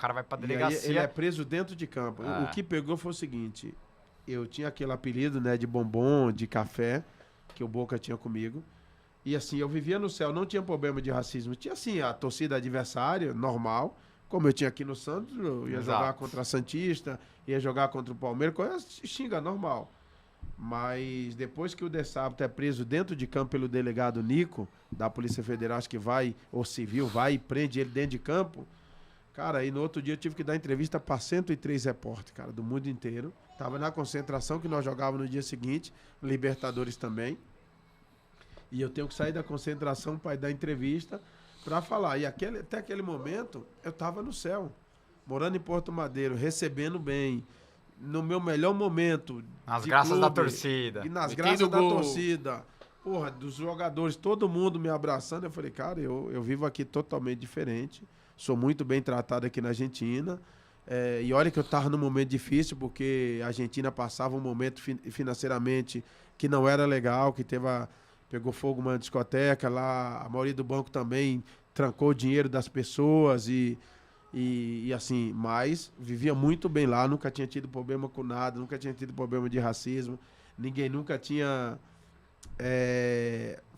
cara vai pra E aí delegacia. ele é preso dentro de campo. O que pegou foi o seguinte, eu tinha aquele apelido, né, de bombom, de café, que o Boca tinha comigo. E assim, eu vivia no céu, não tinha problema de racismo. Tinha assim, a torcida adversária, normal, como eu tinha aqui no Santos, eu ia jogar contra a Santista, ia jogar contra o Palmeiras, coisa xinga, normal. Mas depois que o De Sábado é preso dentro de campo pelo delegado Nico, da Polícia Federal, acho que vai, ou civil, vai e prende ele dentro de campo, cara, aí no outro dia eu tive que dar entrevista para 103 repórteres, cara, do mundo inteiro. Tava na concentração que nós jogávamos no dia seguinte, Libertadores também. E eu tenho que sair da concentração para dar entrevista para falar. E até aquele momento, eu tava no céu, morando em Porto Madeiro, recebendo bem, no meu melhor momento. Nas graças da torcida. E nas graças da torcida. Porra, dos jogadores, todo mundo me abraçando. Eu falei, cara, eu vivo aqui totalmente diferente. Sou muito bem tratado aqui na Argentina. E olha que eu tava num momento difícil, porque a Argentina passava um momento financeiramente que não era legal, que pegou fogo uma discoteca lá, a maioria do banco também trancou o dinheiro das pessoas e assim, mas vivia muito bem lá, nunca tinha tido problema com nada, nunca tinha tido problema de racismo, ninguém nunca tinha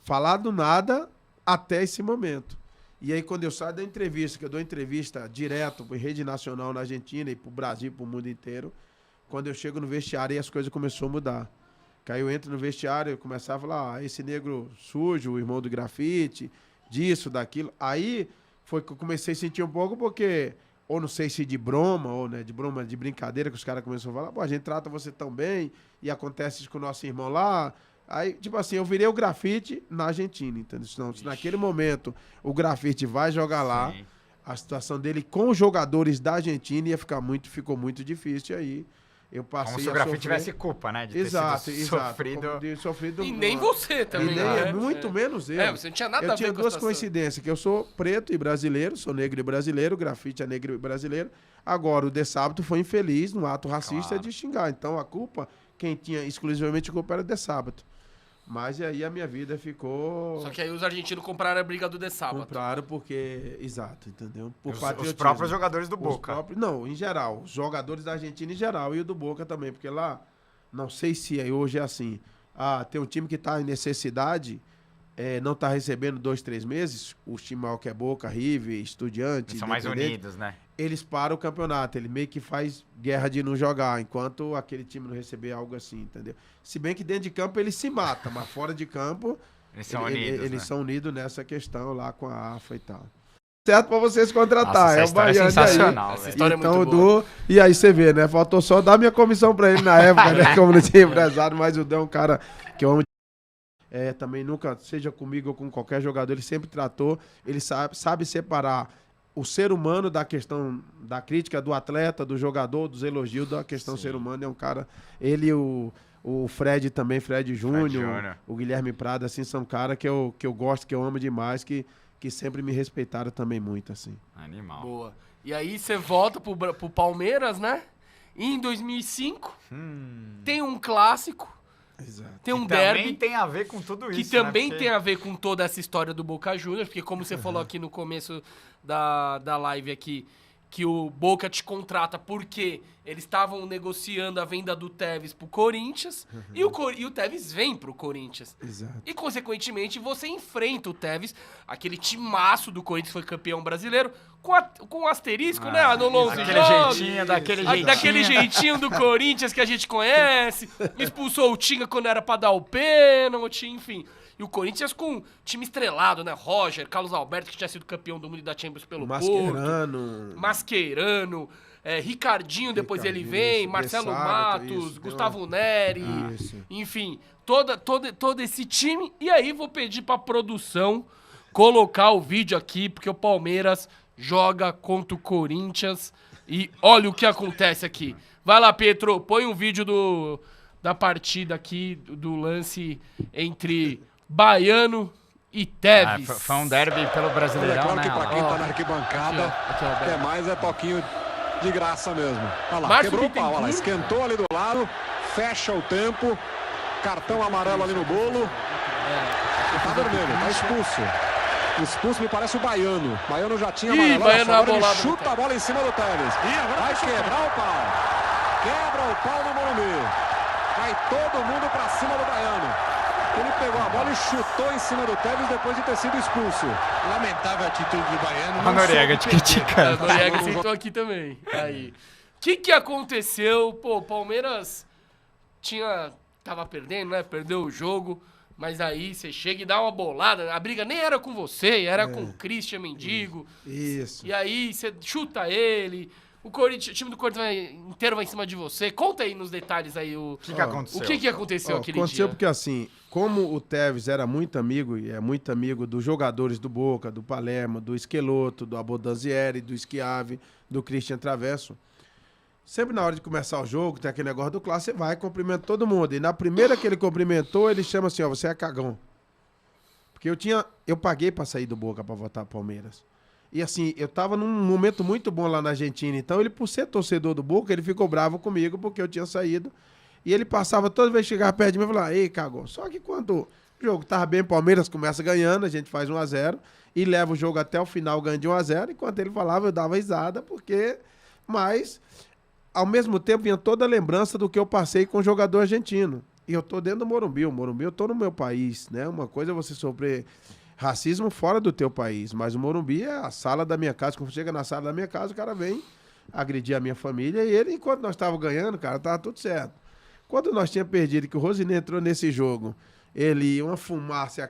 falado nada até esse momento. E aí quando eu saio da entrevista, que eu dou entrevista direto para rede nacional na Argentina e para o Brasil, para o mundo inteiro, quando eu chego no vestiário, aí as coisas começaram a mudar. Que aí eu entro no vestiário e começava a falar, esse negro sujo, o irmão do grafite, disso, daquilo. Aí foi que eu comecei a sentir um pouco, porque, ou não sei se de broma, ou né, de brincadeira, que os caras começaram a falar, pô, a gente trata você tão bem, e acontece isso com o nosso irmão lá. Aí, tipo assim, eu virei o grafite na Argentina, entendeu? Então, se naquele momento o grafite vai jogar lá, a situação dele com os jogadores da Argentina ficou muito difícil aí. Eu passei como se o grafite tivesse culpa, né? De ter sido sofrido. E nem você também, né? Muito menos eu. Você não tinha nada a ver com a Eu tinha duas coincidências, que eu sou preto e brasileiro, sou negro e brasileiro, o grafite é negro e brasileiro. Agora, o De Sábado foi infeliz no ato racista de xingar. Então, a culpa, quem tinha exclusivamente culpa era o De Sábado. Mas aí a minha vida ficou... Só que aí os argentinos compraram a briga do De Sábado. Compraram porque... Exato, entendeu? Os próprios jogadores do Boca. Não, em geral. Os jogadores da Argentina em geral e o do Boca também. Porque lá, não sei se hoje é assim. Tem um time que está em necessidade, não está recebendo 2, 3 meses. Os times maior que é Boca, River, Estudiantes... Eles são mais unidos, né? Eles param o campeonato, ele meio que faz guerra de não jogar, enquanto aquele time não receber algo assim, entendeu? Se bem que dentro de campo ele se mata, mas fora de campo eles são unidos, eles são unidos nessa questão lá com a AFA e tal. Certo pra vocês contratar, nossa, o Baiano sensacional, aí. Essa história então, é muito boa. e aí você vê, né? Faltou só dar minha comissão pra ele na época, né? Como não tinha empresário, mas o Dan é um cara que eu amo. Também nunca, seja comigo ou com qualquer jogador, ele sempre tratou, ele sabe separar o ser humano da questão da crítica do atleta, do jogador, dos elogios da questão ser humano. É um cara... Ele e o Fred também, Fred Júnior, o Guilherme Prado, assim, são caras que eu gosto, que eu amo demais, que sempre me respeitaram também muito, assim. Animal. Boa. E aí você volta pro Palmeiras, né? E em 2005 tem um clássico. Exato. Tem um que derby. Também tem a ver com tudo isso, que também né? tem a ver com toda essa história do Boca Juniors, porque como você falou aqui no começo da live aqui, que o Boca te contrata porque eles estavam negociando a venda do Tevez pro Corinthians, e o Tevez vem pro Corinthians. Exato. E, consequentemente, você enfrenta o Tevez, aquele timaço do Corinthians, foi campeão brasileiro, com um asterisco, né? Anulou os jogos. Daquele jeitinho do Corinthians que a gente conhece, expulsou o Tinga quando era pra dar o pênalti, enfim. E o Corinthians com time estrelado, né? Roger, Carlos Alberto, que tinha sido campeão do mundo da Champions pelo Porto. Mascherano. Ricardinho, depois ele vem. Marcelo Matos, Gustavo Neri. Enfim, todo esse time. E aí vou pedir pra produção colocar o vídeo aqui, porque o Palmeiras joga contra o Corinthians. E olha o que acontece aqui. Vai lá, Pedro, põe um vídeo da partida aqui, do lance entre Baiano e Tevez. Foi um derby pelo Brasileirão, claro né? que pra quem tá na arquibancada, é mais toquinho de graça mesmo. Olha lá, Márcio quebrou o pau, olha lá, Bittencourt. esquentou ali do lado, fecha o tempo, cartão amarelo ali no bolo. Tá vermelho, tá expulso. Expulso, me parece o Baiano. O Baiano já tinha amarelado. Agora ele chuta a bola em cima do Tevez. Vai quebrar o pau. Quebra o pau no Morumbi. Vai todo mundo pra cima do Baiano. Ele pegou a bola e chutou em cima do Tevez depois de ter sido expulso. Lamentável a atitude do Baiano. A Noriega te criticando. A Noriega sentou aqui também. Aí. O que aconteceu? Pô, o Palmeiras tava perdendo, né? Perdeu o jogo. Mas aí você chega e dá uma bolada. A briga nem era com você, era com o Christian Mendigo. Isso. E aí você chuta ele. O time do Corinthians inteiro vai em cima de você. Conta aí nos detalhes aí o que aconteceu. O que aconteceu aquele dia. Aconteceu porque assim, como o Tevez era muito amigo, e é muito amigo dos jogadores do Boca, do Palermo, do Esqueloto, do Abodanzieri, do Schiavi, do Christian Travesso, sempre na hora de começar o jogo, tem aquele negócio do clássico, você vai e cumprimenta todo mundo. E na primeira que ele cumprimentou, ele chama assim, ó, você é cagão. Porque eu paguei pra sair do Boca pra votar Palmeiras. E assim, eu tava num momento muito bom lá na Argentina, então ele, por ser torcedor do Boca, ele ficou bravo comigo porque eu tinha saído. E ele passava, toda vez que chegava perto de mim, eu falava, ei, cagão. Só que quando o jogo tava bem, Palmeiras começa ganhando, a gente faz 1-0 e leva o jogo até o final, ganha de 1-0. Enquanto ele falava, eu dava risada, porque... Mas... Ao mesmo tempo, vinha toda a lembrança do que eu passei com o jogador argentino. E eu tô dentro do Morumbi. O Morumbi, eu tô no meu país, né? Uma coisa é você sofrer racismo fora do teu país. Mas o Morumbi é a sala da minha casa. Quando chega na sala da minha casa, o cara vem agredir a minha família. E ele, enquanto nós estávamos ganhando, cara, tava tudo certo. Quando nós tínhamos perdido, que o Rosinei entrou nesse jogo, uma fumaça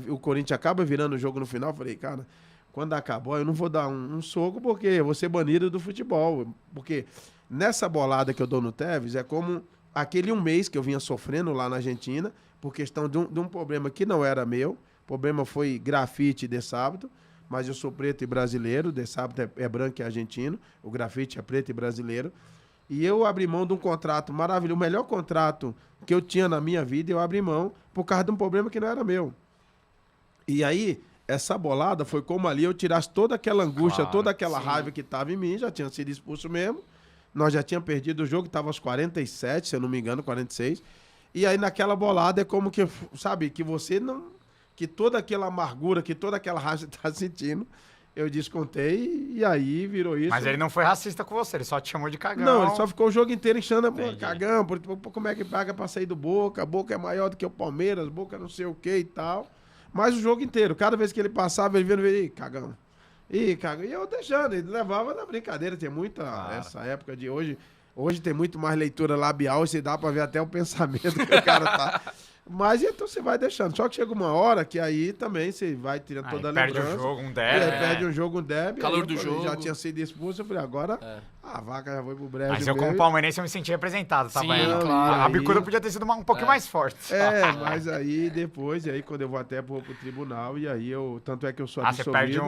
e o Corinthians acaba virando o jogo no final, eu falei, cara... Quando acabou, eu não vou dar um soco porque eu vou ser banido do futebol. Porque nessa bolada que eu dou no Tevez, é como aquele um mês que eu vinha sofrendo lá na Argentina, por questão de um problema que não era meu. O problema foi grafite de sábado, mas eu sou preto e brasileiro, de sábado é branco e argentino, o grafite é preto e brasileiro. E eu abri mão de um contrato maravilhoso, o melhor contrato que eu tinha na minha vida, eu abri mão por causa de um problema que não era meu. E aí... Essa bolada foi como ali eu tirasse toda aquela angústia, toda aquela raiva que estava em mim, já tinha sido expulso mesmo. Nós já tínhamos perdido o jogo, estava aos 47, se eu não me engano, 46. E aí naquela bolada é como que, sabe, que você não... Que toda aquela amargura, que toda aquela raiva que você está sentindo, eu descontei e aí virou isso. Mas ele não foi racista com você, ele só te chamou de cagão. Não, ele só ficou o jogo inteiro enchendo, cagão, como é que paga para sair do Boca? Boca é maior do que o Palmeiras, Boca não sei o que e tal... Mas o jogo inteiro, cada vez que ele passava, ele vinha, cagão. Cagão. E eu deixando, ele levava na brincadeira. Tem muita, essa época de hoje. Hoje tem muito mais leitura labial, e você dá pra ver até o pensamento que o cara tá. Mas então você vai deixando. Só que chega uma hora que aí também você vai tirando toda a lembrança. Perde um jogo, um derby. Perde um jogo, um derby. Calor do jogo. Já tinha sido expulso, eu falei, agora a vaca já foi pro brejo. Mas eu, como palmeirense, eu me senti representado, tá? Sim, claro. A bicuda podia ter sido um pouquinho mais forte. Mas aí depois, quando eu vou até pro tribunal, e aí tanto é que eu sou absolvido.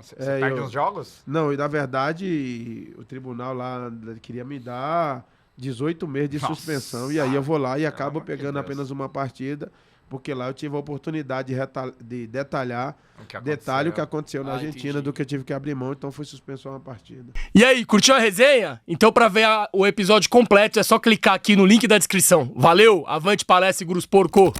Você perde uns jogos? Não, e na verdade, o tribunal lá queria me dar 18 meses de suspensão, e aí eu vou lá e acabo pegando apenas uma partida, porque lá eu tive a oportunidade de detalhar o que aconteceu na Argentina, entendi. Do que eu tive que abrir mão, então foi suspensão uma partida. E aí, curtiu a resenha? Então pra ver o episódio completo é só clicar aqui no link da descrição. Valeu, avante palestra e Grus Porco!